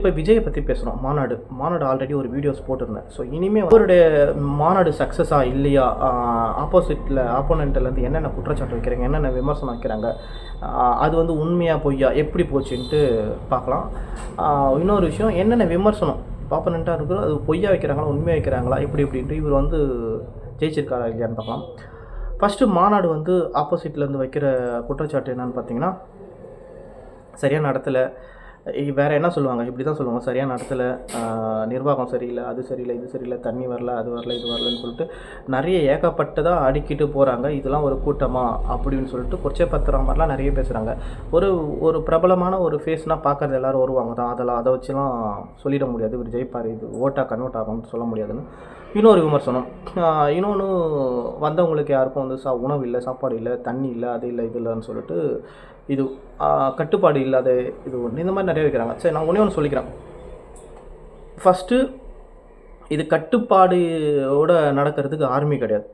இப்போ விஜயை பற்றி பேசுகிறோம். மாநாடு ஆல்ரெடி ஒரு வீடியோஸ் போட்டிருந்தேன். ஸோ இனிமேல் அவருடைய மாநாடு சக்ஸஸா இல்லையா, ஆப்போனண்ட்லேருந்து என்னென்ன குற்றச்சாட்டு வைக்கிறாங்க, என்னென்ன விமர்சனம் வைக்கிறாங்க, அது வந்து உண்மையாக பொய்யா எப்படி போச்சுன்ட்டு பார்க்கலாம். இன்னொரு விஷயம், என்னென்ன விமர்சனம் ஆப்போனண்ட்டாக இருக்கிறோம், அது பொய்யா வைக்கிறாங்களா உண்மையாக வைக்கிறாங்களா இப்படின்ட்டு இவர் வந்து ஜெயிச்சிருக்காரா இல்லையான்னு பார்க்கலாம். ஃபஸ்ட்டு மாநாடு வந்து ஆப்போசிட்லேருந்து வைக்கிற குற்றச்சாட்டு என்னென்னு பார்த்தீங்கன்னா, சரியாக நடத்தலை, வேறு என்ன சொல்லுவாங்க, இப்படி தான் சொல்லுவாங்க, சரியான இடத்துல நிர்வாகம் சரியில்லை, அது சரியில்லை, இது சரியில்லை, தண்ணி வரல, அது வரல, இது வரலன்னு சொல்லிட்டு நிறைய ஏகப்பட்டதாக அடிக்கிட்டு போகிறாங்க. இதெல்லாம் ஒரு கூட்டமா அப்படின்னு சொல்லிட்டு கொச்சை பத்திரம் மாதிரிலாம் நிறைய பேசுகிறாங்க. ஒரு பிரபலமான ஒரு ஃபேஸ்னால் பார்க்குறது எல்லோரும் வருவாங்க தான், அதை வச்சுலாம் சொல்லிட முடியாது இவர் ஜெயிப்பார், இது ஓட்டாக கன்வெர்ட் ஆகும்னு சொல்ல முடியாதுன்னு இன்னொரு விமர்சனம். இன்னொன்று, வந்தவங்களுக்கு யாருக்கும் வந்து உணவு இல்லை, சாப்பாடு இல்லை, தண்ணி இல்லை, அது இல்லை, இது இல்லைன்னு சொல்லிட்டு இது கட்டுப்பாடு இல்லாத இது ஒன்று, இந்த மாதிரி நிறைய வைக்கிறாங்க. சரி, நான் ஒன்றே ஒன்று சொல்லிக்கிறேன். ஃபஸ்ட்டு, இது கட்டுப்பாடோடு நடக்கிறதுக்கு ஆர்மி கிடையாது.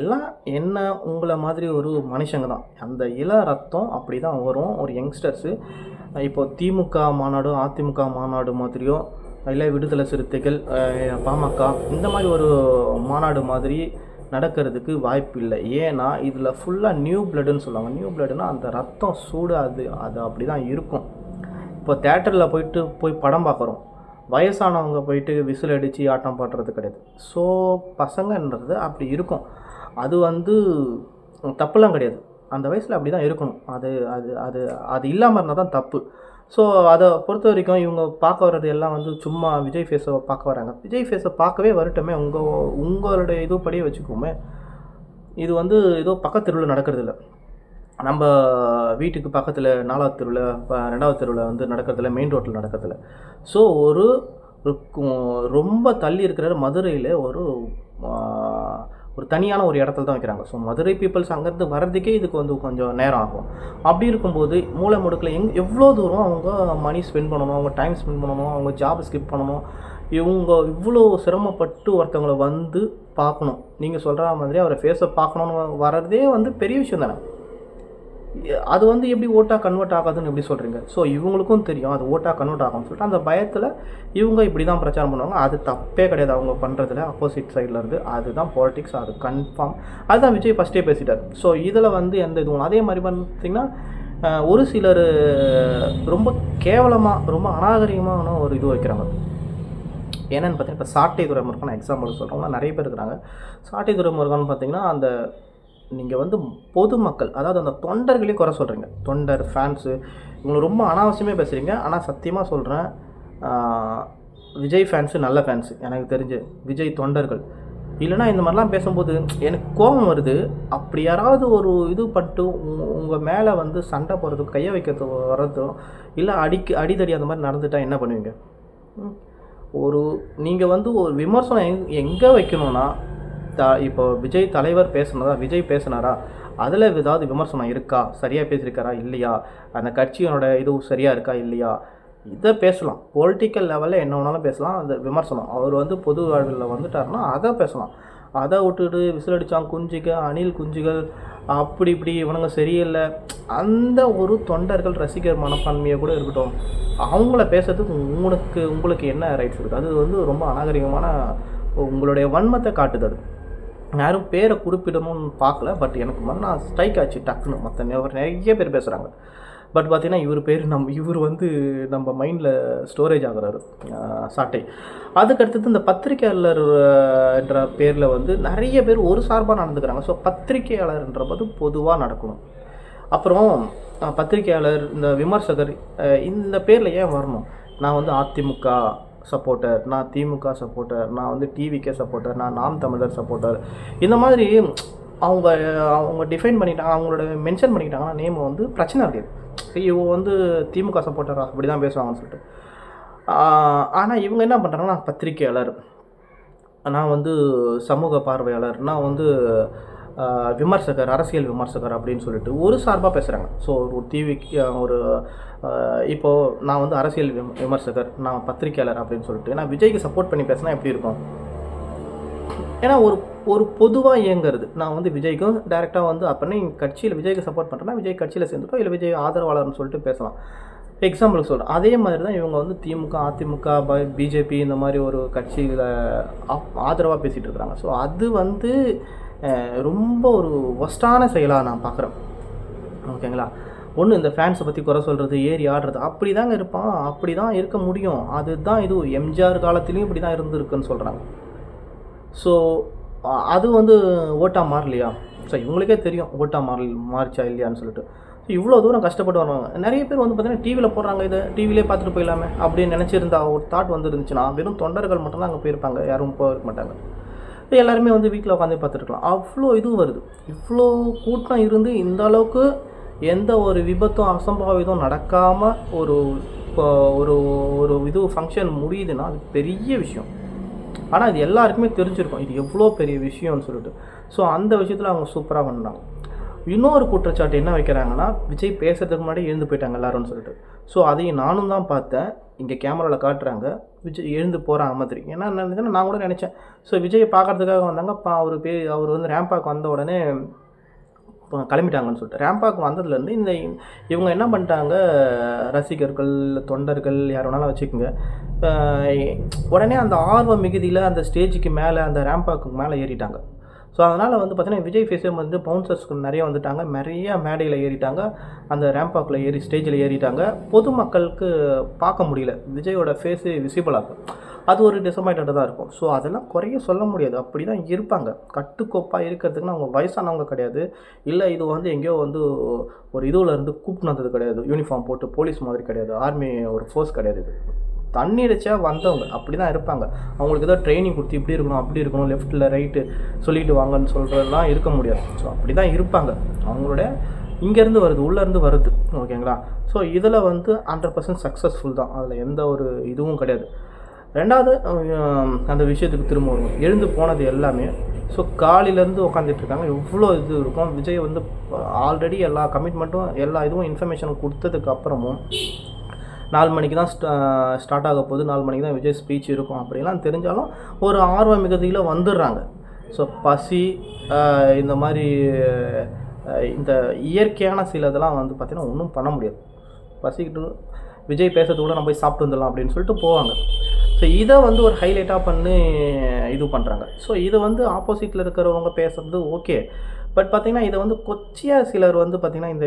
எல்லாம் என்ன உங்களை மாதிரி ஒரு மனுஷங்க தான். அந்த ரத்தம் அப்படி தான் வரும். ஒரு யங்ஸ்டர்ஸு இப்போது திமுக மாநாடு, அதிமுக மாநாடு மாதிரியோ, இல்லை விடுதலை சிறுத்தைகள், பாமக இந்த மாதிரி ஒரு மாநாடு மாதிரி நடக்கிறதுக்கு வாய்ப்பு இல்லை. ஏன்னா இதில் ஃபுல்லாக நியூ பிளட்டுன்னு சொல்லுவாங்க. நியூ பிளட்டுன்னா அந்த ரத்தம் சூடு, அது அப்படி தான் இருக்கும். இப்போ தேட்டரில் போய் படம் பார்க்குறோம், வயசானவங்க போயிட்டு விசில் அடித்து ஆட்டம் பாடுறது கிடையாது. ஸோ பசங்கன்றது அப்படி இருக்கும். அது வந்து தப்புலாம் கிடையாது, அந்த வயசில் அப்படி தான் இருக்கணும். அது அது அது அது இல்லாமல் இருந்தால் தான் தப்பு. ஸோ அதை பொறுத்த வரைக்கும் இவங்க பார்க்க வர்றது எல்லாம் வந்து சும்மா விஜய் ஃபேஸை பார்க்க வராங்க. விஜய் ஃபேஸை பார்க்கவே வரட்டுமே, உங்களுடைய இதுபடியே வச்சுக்கோமே. இது வந்து ஏதோ பக்கத்து தெருவில் நடக்கிறது இல்லை, நம்ம வீட்டுக்கு பக்கத்தில் 4வது தெருவில், 2வது தெருவில் வந்து நடக்கிறதில்ல, மெயின் ரோட்டில் நடக்கிறதில்ல. ஸோ ரொம்ப தள்ளி இருக்கிற மதுரையில் ஒரு தனியான ஒரு இடத்துல தான் வைக்கிறாங்க. ஸோ மதுரை பீப்புள்ஸ் அங்கேருந்து வர்றதுக்கே இதுக்கு வந்து கொஞ்சம் நேரம் ஆகும். அப்படி இருக்கும்போது மூளை முடுக்கில் எவ்வளோ தூரம் அவங்க மணி ஸ்பெண்ட் பண்ணணும், அவங்க டைம் ஸ்பெண்ட் பண்ணணும், அவங்க ஜாப் ஸ்கிப் பண்ணணும். இவங்க இவ்வளோ சிரமப்பட்டு ஒருத்தவங்களை வந்து பார்க்கணும். நீங்கள் சொல்கிற மாதிரி அவரை ஃபேஸை பார்க்கணுன்னு வர்றதே வந்து பெரிய விஷயம் தானே. அது வந்து எப்படி ஓட்டாக கன்வெர்ட் ஆகாதுன்னு எப்படி சொல்கிறீங்க? ஸோ இவங்களுக்கும் தெரியும் அது ஓட்டாக கன்வெர்ட் ஆகும்னு சொல்லிட்டு அந்த பயத்தில் இவங்க இப்படி தான் பிரச்சாரம் பண்ணுவாங்க. அது தப்பே கிடையாது அவங்க பண்ணுறதுல, ஆப்போசிட் சைட்லேருந்து. அதுதான் பாலிடிக்ஸ், அது கன்ஃபார்ம். அதுதான் விஜய் ஃபஸ்ட்டே பேசிட்டார். ஸோ இதில் வந்து எந்த இதுவும் அதே மாதிரி பார்த்திங்கன்னா, ஒரு சிலர் ரொம்ப கேவலமாக, ரொம்ப அநாகரிகமான ஒரு இது வைக்கிறாங்க. என்னென்னு பார்த்தீங்கன்னா, இப்போ சாட்டை துறைமுருகன் எக்ஸாம்பிள் சொல்கிறவங்க நிறைய பேர் இருக்கிறாங்க. சாட்டை துறைமுருகன் பார்த்திங்கன்னா, அந்த நீங்கள் வந்து பொதுமக்கள், அதாவது அந்த தொண்டர்களையும் குறை சொல்கிறீங்க. தொண்டர் ஃபேன்ஸு இவங்களை ரொம்ப அனாவசியமே பேசுகிறீங்க. ஆனால் சத்தியமாக சொல்கிறேன், விஜய் ஃபேன்ஸு நல்ல ஃபேன்ஸு எனக்கு தெரிஞ்சு. விஜய் தொண்டர்கள் இல்லைனா இந்த மாதிரிலாம் பேசும்போது எனக்கு கோபம் வருது. அப்படி யாராவது ஒரு இது பண்ணிட்டு உங்கள் மேலே வந்து சண்டை போடுறதும், கையை வைக்கிறது வர்றதும், இல்லை அடிதடி அந்த மாதிரி நடந்துட்டால் என்ன பண்ணுவீங்க? நீங்கள் வந்து ஒரு விமர்சனம் எங்கே வைக்கணும்னா, இப்போ விஜய் தலைவர் விஜய் பேசினாரா, அதில் ஏதாவது விமர்சனம் இருக்கா, சரியாக பேசியிருக்காரா இல்லையா, அந்த கட்சியோட இது சரியாக இருக்கா இல்லையா, இதை பேசலாம். பொலிட்டிக்கல் லெவலில் என்ன வேணாலும் பேசலாம். அந்த விமர்சனம் அவர் வந்து பொது வாழ்வில் வந்துட்டாருன்னா அதை பேசலாம். அதை விட்டுட்டு விசிலடிச்சான் அணில் குஞ்சுகள் அப்படி இப்படி இவனுங்க சரியில்லை, அந்த ஒரு தொண்டர்கள் ரசிகர் மனப்பான்மையை கூட இருக்கட்டும், அவங்கள பேசுறதுக்கு உங்களுக்கு என்ன ரைட்ஸ் இருக்குது? அது வந்து ரொம்ப அநாகரிகமான உங்களுடைய வன்மத்தை காட்டுது. யாரும் பேரை குறிப்பிடணும்னு பார்க்கல, பட் எனக்கு நான் ஸ்ட்ரைக் ஆச்சு டக்குன்னு. மற்ற நிறைய பேர் பேசுகிறாங்க, பட் பார்த்திங்கன்னா இவர் வந்து நம்ம மைண்டில் ஸ்டோரேஜ் ஆகுறாரு சாட்டை. அதுக்கடுத்தது இந்த பத்திரிகையாளர் என்ற பேரில் வந்து நிறைய பேர் ஒரு சார்பாக நடந்துக்கிறாங்க. ஸோ பத்திரிகையாளர்ன்றபோது பொதுவாக நடக்கணும். அப்புறம் பத்திரிகையாளர், இந்த விமர்சகர், இந்த பேரில் ஏன் வரணும்? நான் வந்து அதிமுக சப்போர்ட்டர், நான் திமுக சப்போர்ட்டர், நான் வந்து டிவிகே சப்போர்ட்டர், நான் நாம் தமிழர் சப்போர்ட்டர், இந்த மாதிரி அவங்க டிஃபைன் பண்ணிட்டாங்க, அவங்களோட மென்ஷன் பண்ணிக்கிட்டாங்கன்னா நேம் வந்து பிரச்சனை கிடையாது. இவங்க வந்து திமுக சப்போர்ட்டரா அப்படி தான் பேசுவாங்கன்னு சொல்லிட்டு. ஆனால் இவங்க என்ன பண்ணுறாங்கன்னா, பத்திரிகையாளர், நான் வந்து சமூக பார்வையாளர், நான் வந்து விமர்சகர், அரசியல் விமர்சகர் அப்படின்னு சொல்லிட்டு ஒரு சார்பாக பேசுகிறாங்க. ஸோ ஒரு டிவிக்கு இப்போது நான் வந்து அரசியல் விமர்சகர், நான் பத்திரிகையாளர் அப்படின்னு சொல்லிட்டு நான் விஜய்க்கு சப்போர்ட் பண்ணி பேசினா எப்படி இருக்கும்? ஏன்னா ஒரு பொதுவாக இயங்குறது. நான் வந்து விஜய்க்கும் டேரெக்டாக வந்து அப்படின்னா கட்சியில் விஜய்க்கு சப்போர்ட் பண்ணுறேன்னா விஜய் கட்சியில் சேர்ந்துட்டோம், இல்லை விஜய் ஆதரவாளர்னு சொல்லிட்டு பேசலாம். எக்ஸாம்பிளுக்கு சொல்கிறேன். அதே மாதிரி தான் இவங்க வந்து திமுக, அதிமுக, பிஜேபி இந்த மாதிரி ஒரு கட்சியில் ஆதரவாக பேசிகிட்டு இருக்கிறாங்க. ஸோ அது வந்து ரொம்ப ஒரு ஒஸ்டான செயலாக நான் பார்க்குறேன். ஓகேங்களா? ஒன்று இந்த ஃபேன்ஸை பற்றி குறை சொல்கிறது, ஏறி ஆடுறது, அப்படி தாங்க இருப்பான், அப்படி தான் இருக்க முடியும். அதுதான் இது எம்ஜிஆர் காலத்துலேயும் இப்படி தான் இருந்திருக்குன்னு சொல்கிறாங்க. ஸோ அது வந்து ஓட்டாக மாறலையா? ஸோ இவங்களுக்கே தெரியும் ஓட்டாக மாறிச்சா இல்லையான்னு சொல்லிட்டு. ஸோ இவ்வளோ தூரம் கஷ்டப்பட்டு வருவாங்க. நிறைய பேர் வந்து பார்த்திங்கன்னா டிவியில் போடுறாங்க, இதை டிவிலே பார்த்துட்டு போயிடலாமே அப்படின்னு நினச்சிருந்தா ஒரு தாட் வந்து இருந்துச்சுன்னா வெறும் தொண்டர்கள் மட்டும்தான் அங்கே போயிருப்பாங்க, யாரும் போக மாட்டாங்க. இப்போ எல்லாருமே வந்து வீட்டில் உட்காந்து பார்த்துருக்கலாம். அவ்வளோ இதுவும் வருது. இவ்வளோ கூட்டம் இருந்து இந்த அளவுக்கு எந்த ஒரு விபத்தும் அசம்பாவிதம் நடக்காமல் ஒரு ஒரு ஒரு இது ஃபங்க்ஷன் முடியுதுன்னா அது பெரிய விஷயம். ஆனால் இது எல்லாருக்குமே தெரிஞ்சிருக்கும் இது எவ்வளோ பெரிய விஷயம்னு சொல்லிட்டு. ஸோ அந்த விஷயத்தில் அவங்க சூப்பராக பண்ணாங்க. இன்னொரு குற்றச்சாட்டு என்ன வைக்கிறாங்கன்னா, விஜய் பேசுகிறதுக்கு முன்னாடி எழுந்து போயிட்டாங்க எல்லாரும்னு சொல்லிட்டு. ஸோ அதையும் நானும் தான் பார்த்தேன். இங்கே கேமராவில் காட்டுறாங்க விஜய் எழுந்து போகிறாங்க மாதிரி. ஏன்னா நினைச்சேன்னா நான் கூட நினச்சேன். ஸோ விஜயை பார்க்குறதுக்காக வந்தாங்க. அவர் வந்து ரேம்பாக் வந்த உடனே கிளம்பிட்டாங்கன்னு சொல்லிட்டு. ரேம்பாக் வந்ததுலேருந்து இவங்க என்ன பண்ணிட்டாங்க, ரசிகர்கள், தொண்டர்கள் யார் வேணாலும் வச்சுக்கோங்க, உடனே அந்த ஆர்வ மிகுதியில் அந்த ஸ்டேஜுக்கு மேலே, அந்த ரேம்பாக்கு மேலே ஏறிட்டாங்க. ஸோ அதனால் வந்து பார்த்திங்கன்னா விஜய் ஃபேஸே வந்து பவுன்சர்ஸ்க்கு நிறைய வந்துட்டாங்க, நிறைய மேடையில் ஏறிட்டாங்க, அந்த ரேம்பாக்கில் ஏறி ஸ்டேஜில் ஏறிட்டாங்க. பொதுமக்களுக்கு பார்க்க முடியல, விஜயோட ஃபேஸு விசிபிள் ஆகும். அது ஒரு டிசப்பாயின்மெண்ட்டாக தான் இருக்கும். ஸோ அதெல்லாம் குறைய சொல்ல முடியாது, அப்படி தான் இருப்பாங்க. கட்டுக்கோப்பாக இருக்கிறதுக்குன்னு அவங்க வயசானவங்க கிடையாது. இல்லை இது வந்து எங்கேயோ வந்து ஒரு இதுவில் இருந்து கூப்பிட்டு வந்தது கிடையாது, யூனிஃபார்ம் போட்டு போலீஸ் மாதிரி கிடையாது, ஆர்மி ஒரு ஃபோர்ஸ் கிடையாது. இது தண்ணி அடிச்சா வந்தவங்க அப்படி தான் இருப்பாங்க. அவங்களுக்கு ஏதோ ட்ரைனிங் கொடுத்து இப்படி இருக்கணும், அப்படி இருக்கணும், லெஃப்ட்டில் ரைட்டு சொல்லிட்டு வாங்கன்னு சொல்கிறதெல்லாம் இருக்க முடியாது. ஸோ அப்படி தான் இருப்பாங்க. அவங்களோட இங்கேருந்து வருது, உள்ளேருந்து வருது. ஓகேங்களா? ஸோ இதில் வந்து 100% சக்ஸஸ்ஃபுல் தான், அதில் எந்த ஒரு இதுவும் கிடையாது. ரெண்டாவது அந்த விஷயத்துக்கு திரும்ப வரும். எழுந்து போனது எல்லாமே ஸோ காலையிலேருந்து உட்காந்துட்ருக்காங்க. எவ்வளோ இது இருக்கும். விஜய் வந்து ஆல்ரெடி எல்லா கமிட்மெண்ட்டும் எல்லா இதுவும் இன்ஃபர்மேஷனும் கொடுத்ததுக்கு அப்புறமும் 4 மணிக்கு தான் ஸ்டார்ட் ஆக போகுது, 4 மணிக்கு தான் விஜய் ஸ்பீச் இருக்கும் அப்படிலாம் தெரிஞ்சாலும் ஒரு ஆர்வ மிகுதியில் வந்துடுறாங்க. ஸோ பசி இந்த மாதிரி இந்த இயற்கையான சில இதெல்லாம் வந்து பார்த்திங்கன்னா ஒன்றும் பண்ண முடியாது. பசிக்கிட்டு விஜய் பேசுறதுக்குள்ள நம்ம போய் சாப்பிட்டு வந்துடலாம் அப்படின்னு சொல்லிட்டு போவாங்க. ஸோ இதை வந்து ஒரு ஹைலைட்டாக பண்ணி இது பண்ணுறாங்க. ஸோ இதை வந்து ஆப்போசிட்டில் இருக்கிறவங்க பேசுகிறது ஓகே. பட் பார்த்திங்கன்னா இதை வந்து கொச்சியாக சிலர் வந்து பார்த்திங்கன்னா இந்த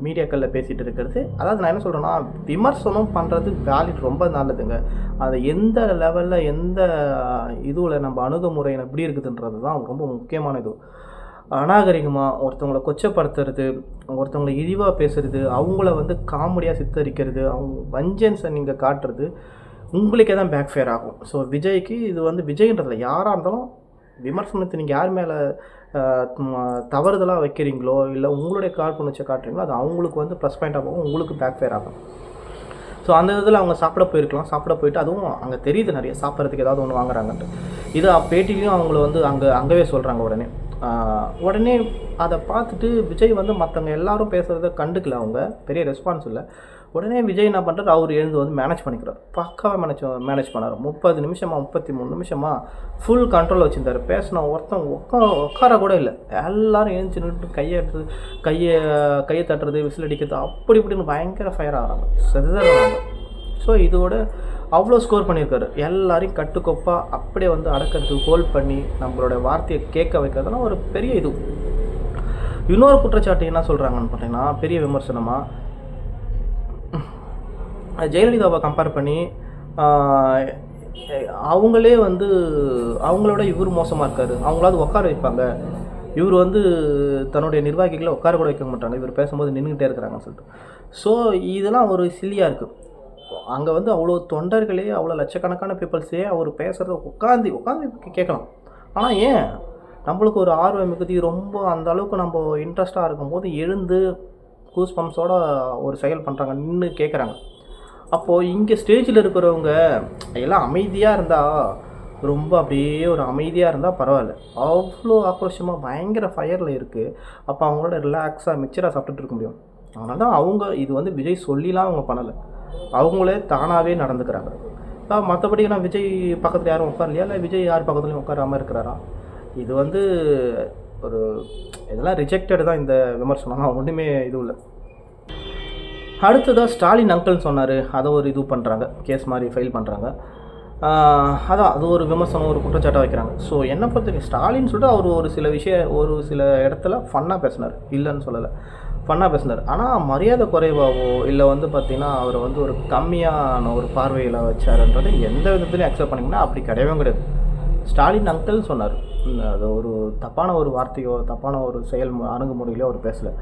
மீடியாக்களில் பேசிகிட்டு இருக்கிறது, அதாவது நான் என்ன சொல்கிறேன்னா, விமர்சனம் பண்ணுறது வேலிட், ரொம்ப நல்லதுங்க. அது எந்த லெவலில் எந்த இதுவில் நம்ம அணுகுமுறை எப்படி இருக்குதுன்றது தான் ரொம்ப முக்கியமான இது. அநாகரிகமாக ஒருத்தவங்களை கொச்சப்படுத்துறது, ஒருத்தவங்களை இழிவாக பேசுகிறது, அவங்கள வந்து காமெடியாக சித்தரிக்கிறது, அவங்க வஞ்சன்ஸை நீங்கள் காட்டுறது உங்களுக்கே தான் பேக் ஃபயர் ஆகும். ஸோ விஜய்க்கு இது வந்து விஜய்ன்றதில் யாராக இருந்தாலும் விமர்சனத்தை நீங்கள் யார் மேலே தவறுதலாக வைக்கிறீங்களோ, இல்லை உங்களுடைய காழ்ப்புணர்ச்சியை காட்டுறீங்களோ, அது அவங்களுக்கு வந்து ப்ளஸ் பாயிண்ட்டாக போகும், உங்களுக்கு பேக் ஃபயர் ஆகும். ஸோ அந்த இதில் அவங்க சாப்பிட போயிருக்கலாம், சாப்பிட போயிட்டு அதுவும் அங்கே தெரியுது நிறைய சாப்பிட்றதுக்கு ஏதாவது ஒன்று வாங்குறாங்கன்ட்டு. இது பேட்டிலையும் அவங்கள வந்து அங்கேவே சொல்கிறாங்க. உடனே அதை பார்த்துட்டு விஜய் வந்து மற்றவங்க எல்லாரும் பேசுகிறத கண்டுக்கல, அவங்க பெரிய ரெஸ்பான்ஸ் இல்லை. உடனே விஜய் என்ன பண்ணுறாரு, அவர் எழுந்து வந்து மேனேஜ் பண்ணிக்கிறார். பக்காவாக மேனேஜ் பண்ணார். 30 நிமிஷமாக 33 நிமிஷமாக ஃபுல் கண்ட்ரோலில் வச்சுருந்தார். பேசின ஒருத்தன் உட்கார கூட இல்லை. எல்லோரும் எழுந்து நின்றுட்டு கையை தட்டுறது, விசில் அடிக்கிறது, அப்படி இப்படின்னு பயங்கர ஃபயர் ஆகிறாங்க, செதுறாங்க. ஸோ இதோட அவ்வளோ ஸ்கோர் பண்ணியிருக்காரு. எல்லாரையும் கட்டுக்கோப்பாக அப்படியே வந்து அடக்கிறதுக்கு ஹோல்ட் பண்ணி நம்மளோட வார்த்தையை கேட்க வைக்கிறதுலாம் ஒரு பெரிய இது. இன்னொரு குற்றச்சாட்டு என்ன சொல்கிறாங்கன்னு பார்த்தீங்கன்னா, பெரிய விமர்சனமாக ஜெயலலிதாவை கம்பேர் பண்ணி அவங்களே வந்து அவங்களோட இவர் மோசமாக இருக்கார், அவங்களாவது உட்கார வைப்பாங்க, இவர் வந்து தன்னுடைய நிர்வாகிகளை உட்கார கூட வைக்க மாட்டாங்க, இவர் பேசும்போது நின்றுக்கிட்டே இருக்கிறாங்கன்னு சொல்லிட்டு. ஸோ இதெல்லாம் ஒரு சில்லியாக இருக்குது. அங்கே வந்து அவ்வளோ தொண்டர்களே, அவ்வளோ லட்சக்கணக்கான பீப்புள்ஸே அவர் பேசுகிறத உட்காந்து கேட்கலாம். ஆனால் ஏன் நம்மளுக்கு ஒரு ஆர்வ மிகுதி ரொம்ப அந்த அளவுக்கு நம்ம இன்ட்ரெஸ்ட்டாக இருக்கும்போது எழுந்து கூஸ் பம்ப்ஸோட ஒரு செயல் பண்ணுறாங்க, நின்று கேட்குறாங்க. அப்போது இங்கே ஸ்டேஜில் இருக்கிறவங்க எல்லாம் அமைதியாக இருந்தால், ரொம்ப அப்படியே ஒரு அமைதியாக இருந்தால் பரவாயில்ல, அவ்வளோ ஆக்ரோஷமாக பயங்கர ஃபயரில் இருக்குது. அப்போ அவங்களோட ரிலாக்ஸாக மிக்சராக சாப்பிட்டுட்டு இருக்க முடியும். அதனால தான் அவங்க இது வந்து விஜய் சொல்லிலாம் அவங்க பண்ணலை, அவங்களே தானாகவே நடந்துக்கிறாங்க. மற்றபடி நான் விஜய் பக்கத்தில் யாரும் உட்காரலையா, இல்லை விஜய் யார் பக்கத்துலையும் உட்காராமல் இருக்கிறாரா, இது வந்து ஒரு இதெல்லாம் ரிஜெக்டட் தான். இந்த விமர்சனம்லாம் ஒன்றுமே இது இல்லை. அடுத்ததாக ஸ்டாலின் அங்கிள்னு சொன்னார், அதை ஒரு இது பண்ணுறாங்க, கேஸ் மாதிரி ஃபைல் பண்ணுறாங்க. அதான் அது ஒரு விமர்சனம், ஒரு குற்றச்சாட்டாக வைக்கிறாங்க. ஸோ என்னை பொறுத்தவரைக்கும் ஸ்டாலின் சொல்லிட்டு அவர் ஒரு சில இடத்துல ஃபன்னாக பேசினார், இல்லைன்னு சொல்லலை, ஃபன்னாக பேசினார். ஆனால் மரியாதை குறைவாகவோ இல்லை வந்து பார்த்திங்கன்னா அவரை வந்து ஒரு கம்மியான ஒரு பார்வையில் வச்சாருன்றது எந்த விதத்துலையும் அக்செப்ட் பண்ணிங்கன்னா அப்படி கிடையவே கிடையாது. ஸ்டாலின் அங்கிள் சொன்னார், அது ஒரு தப்பான ஒரு வார்த்தையோ தப்பான ஒரு அணுகுமுறையிலோ அவர் பேசலை,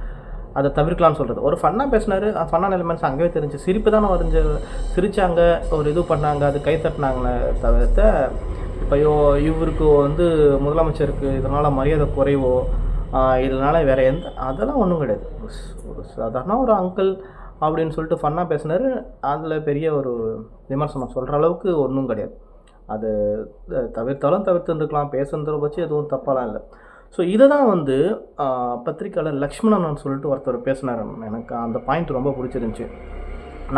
அதை தவிர்க்கலான்னு சொல்கிறது. ஒரு ஃபன்னாக பேசினார், ஃபன்னான எலிமெண்ட்ஸ் அங்கேயே தெரிஞ்சு, சிரிப்பு தானே சிரித்தாங்க, ஒரு இது பண்ணாங்க, அது கை தட்டினாங்களே தவிர்த்த இப்போ இவருக்கு வந்து முதலமைச்சருக்கு இதனால் மரியாதை குறைவோ இதனால் வேறு அதெல்லாம் ஒன்றும் கிடையாது. ஒரு சாதாரண ஒரு அங்கிள் அப்படின்னு சொல்லிட்டு ஃபன்னாக பேசினார், அதில் பெரிய ஒரு விமர்சனம் சொல்கிற அளவுக்கு ஒன்றும் கிடையாது. அது தவிர்த்தாலும் தவிர்த்துருக்கலாம், பேசுனதை வச்சு எதுவும் தப்பாலாம் இல்லை. ஸோ இதை தான் வந்து பத்திரிக்கையாளர் லக்ஷ்மணன் சொல்லிட்டு ஒருத்தர் பேசினார். எனக்கு அந்த பாயிண்ட் ரொம்ப பிடிச்சிருந்துச்சி,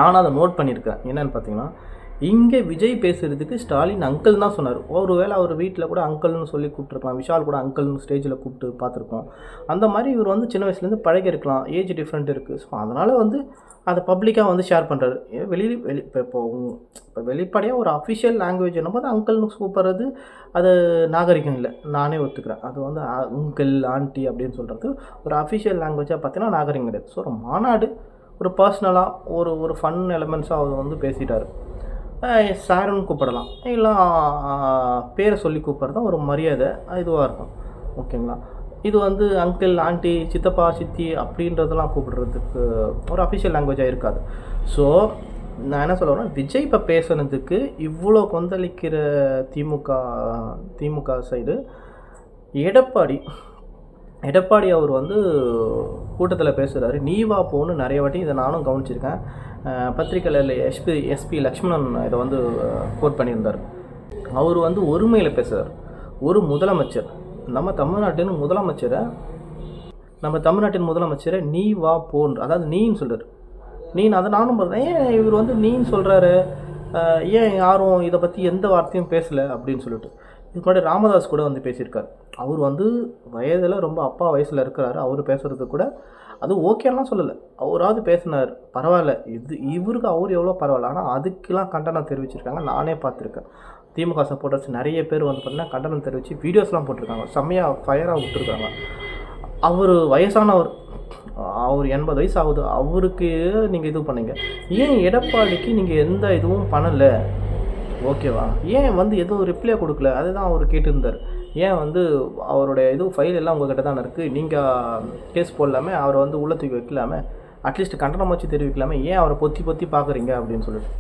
நானும் அதை நோட் பண்ணியிருக்கேன். என்னென்னு பார்த்தீங்கன்னா, இங்கே விஜய் பேசுகிறதுக்கு ஸ்டாலின் அங்கிள் தான் சொன்னார். ஒரு வேளை அவர் வீட்டில் கூட அங்கிள்னு சொல்லி கூப்பிட்ருக்கலாம், விஷால் கூட அங்கிள்னு ஸ்டேஜில் கூப்பிட்டு பார்த்துருக்கோம். அந்த மாதிரி இவர் வந்து சின்ன வயசுலேருந்து பழகிருக்கலாம், ஏஜ் டிஃப்ரெண்ட் இருக்குது. ஸோ அதனால் வந்து அதை பப்ளிக்காக வந்து ஷேர் பண்ணுறாரு. இப்போ வெளிப்படையாக ஒரு அஃபிஷியல் லாங்குவேஜ் என்னும்போது அங்கிள்னு கூப்பிட்றது அது நாகரிகம் இல்லை, நானே ஒத்துக்கிறேன். அது வந்து அங்கிள் ஆண்டி அப்படின்னு சொல்கிறது ஒரு அஃபிஷியல் லாங்குவேஜாக பார்த்தீங்கன்னா நாகரிகம் கிடையாது. ஸோ ஒரு மாநாடு ஒரு பர்சனலாக ஒரு ஃபன் எலமெண்ட்ஸாக அவர் வந்து பேசிட்டார். சாருன்னு கூப்பிடலாம், இல்லை பேரை சொல்லி கூப்பிட்றது தான் ஒரு மரியாதை இதுவாக இருக்கும், ஓகேங்களா. இது வந்து அங்கிள் ஆண்டி சித்தப்பா சித்தி அப்படின்றதெல்லாம் கூப்பிடுறதுக்கு ஒரு அஃபிஷியல் லாங்குவேஜாக இருக்காது. ஸோ நான் என்ன சொல்லுவேன்னா, விஜய் இப்போ பேசுனதுக்கு இவ்வளோ கொந்தளிக்கிற திமுக சைடு எடப்பாடி அவர் வந்து கூட்டத்தில் பேசுகிறாரு, நீ வா போன்னு நிறைய வாட்டி இதை நானும் கவனிச்சிருக்கேன். பத்திரிக்கையில் எஸ்பி லக்ஷ்மணன் இதை வந்து கோட் பண்ணியிருந்தார். அவர் வந்து ஒருமையில் பேசுகிறார். ஒரு முதலமைச்சர், நம்ம தமிழ்நாட்டின் முதலமைச்சரை நீ வா போன்று, அதாவது நீன்னு சொல்கிறார். அதை நானும் சொல்கிறேன், ஏன் இவர் வந்து நீன்னு சொல்கிறாரு, ஏன் யாரும் இதை பற்றி எந்த வார்த்தையும் பேசலை அப்படின்னு சொல்லிட்டு. இதுக்கு முன்னாடி ராமதாஸ் கூட வந்து பேசியிருக்கார். அவர் வந்து வயதில் ரொம்ப அப்பா வயசில் இருக்கிறாரு, அவர் பேசுகிறது கூட அது ஓகேலாம் சொல்லலை, அவராவது பேசினார், பரவாயில்ல. இவருக்கு அவர் எவ்வளோ பரவாயில்ல. ஆனால் அதுக்கெலாம் கண்டனம் தெரிவிச்சிருக்காங்க, நானே பார்த்துருக்கேன். திமுக சப்போர்ட்டர்ஸ் நிறைய பேர் வந்து பார்த்திங்கன்னா கண்டனம் தெரிவித்து வீடியோஸ்லாம் போட்டிருக்காங்க, செம்மையாக ஃபயராக விட்டுருக்காங்க. அவர் வயசானவர், அவர் 80 வயசு ஆகுது, அவருக்கு நீங்கள் இது பண்ணீங்க. ஏன் எடப்பாடிக்கு நீங்கள் எந்த இதுவும் பண்ணலை, ஓகேவா? ஏன் வந்து எதுவும் ரிப்ளை கொடுக்கல, அதுதான் அவர் கேட்டிருந்தார். ஏன் வந்து அவருடைய ஃபைல் எல்லாம் உங்கள்கிட்ட தானே இருக்குது, நீங்கள் கேஸ் போடலாமல், அவரை வந்து உள்ள தூக்கி வைக்கலாமல், அட்லீஸ்ட் கண்டனம் வச்சு தெரிவிக்கலாமல், ஏன் அவரை பொத்தி பார்க்குறீங்க அப்படின்னு சொல்லிட்டு.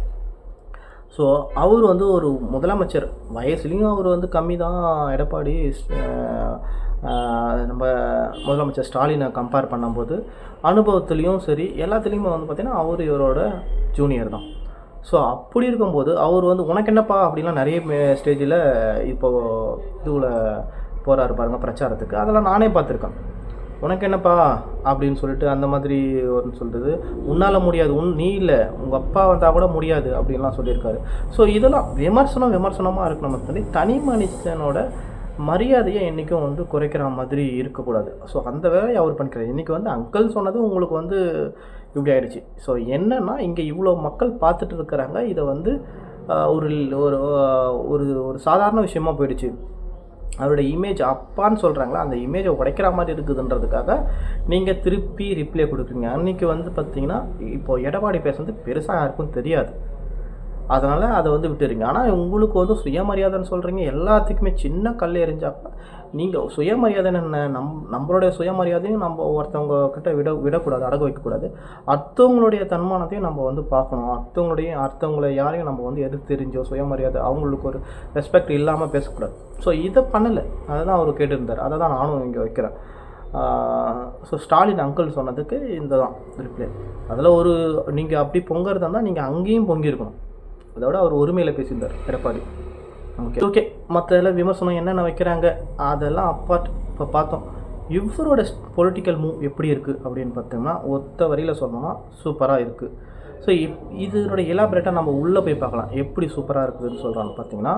ஸோ அவர் வந்து ஒரு முதலமைச்சர், வயசுலேயும் அவர் வந்து கம்மி தான் எடப்பாடி. நம்ம முதலமைச்சர் ஸ்டாலினை கம்பேர் பண்ணும்போது அனுபவத்துலேயும் சரி எல்லாத்துலேயுமே வந்து பார்த்திங்கன்னா அவர் இவரோட ஜூனியர் தான். ஸோ அப்படி இருக்கும்போது அவர் வந்து உனக்கு என்னப்பா அப்படின்லாம் நிறைய ஸ்டேஜில் இப்போது இதுவில் போகிறாரு பாருங்கள் பிரச்சாரத்துக்கு, அதெல்லாம் நானே பார்த்துருக்கேன். உனக்கு என்னப்பா அப்படின்னு சொல்லிட்டு அந்த மாதிரி ஒன்று சொல்கிறது, உன்னால் முடியாது, நீ இல்லை உங்கள் அப்பா வந்தால் கூட முடியாது அப்படின்லாம் சொல்லியிருக்காரு. ஸோ இதெல்லாம் விமர்சனமாக இருக்கணும். மற்றபடி தனி மனுஷனோட மரியாதையை என்றைக்கும் வந்து குறைக்கிற மாதிரி இருக்கக்கூடாது. ஸோ அந்த வேலையை அவர் பண்ணிக்கிறார். இன்றைக்கி வந்து அங்கிள் சொன்னது உங்களுக்கு வந்து இப்படி ஆகிடுச்சு. ஸோ என்னென்னா இங்கே இவ்வளோ மக்கள் பார்த்துட்டு இருக்கிறாங்க, இதை வந்து ஒரு ஒரு ஒரு சாதாரண விஷயமாக போயிடுச்சு. அவருடைய இமேஜ் அப்பான்னு சொல்கிறாங்களா, அந்த இமேஜை உடைக்கிற மாதிரி இருக்குதுன்றதுக்காக நீங்கள் திருப்பி ரிப்ளை கொடுக்குறீங்க. அன்றைக்கி வந்து பார்த்திங்கன்னா இப்போது எடப்பாடி பேசுறது பெருசாக யாருக்கும் தெரியாது, அதனால் அதை வந்து விட்டுறீங்க. ஆனால் உங்களுக்கு வந்து சுயமரியாதைன்னு சொல்கிறீங்க, எல்லாத்துக்குமே சின்ன கல் எறிஞ்சாப்ப நீங்கள் சுயமரியாதைன்னு என்ன, நம்மளுடைய சுயமரியாதையும் நம்ம ஒருத்தவங்க கிட்ட விடக்கூடாது, அடகு வைக்கக்கூடாது. அடுத்தவங்களுடைய தன்மானத்தையும் நம்ம வந்து பார்க்கணும். அடுத்தவங்களை யாரையும் நம்ம வந்து தெரிஞ்சோ சுயமரியாதை அவங்களுக்கு ஒரு ரெஸ்பெக்ட் இல்லாமல் பேசக்கூடாது. ஸோ இதை பண்ணலை, அதை தான் அவர் கேட்டிருந்தார், அதை தான் நானும் இங்கே வைக்கிறேன். ஸோ ஸ்டாலின் அங்கிள் சொன்னதுக்கு இந்த தான் ரிப்ளை. அதில் நீங்கள் அப்படி பொங்குறதா இருந்தால் நீங்கள் அங்கேயும் பொங்கியிருக்கணும். அதோட அவர் ஒருமையில் பேசியிருந்தார் எடப்பாடி. ஓகே மற்ற எல்லாம் விமர்சனம் என்னென்ன வைக்கிறாங்க அதெல்லாம் அப்பார்ட். இப்போ பார்த்தோம் இவரோட பொலிட்டிக்கல் மூவ் எப்படி இருக்குது அப்படின்னு பார்த்தோம்னா ஒத்த வரியில் சொல்லணும்னா சூப்பராக இருக்குது. ஸோ இதனுடைய எலாபரேட்டாக நம்ம உள்ளே போய் பார்க்கலாம் எப்படி சூப்பராக இருக்குதுன்னு சொல்கிறான்னு பார்த்தீங்கன்னா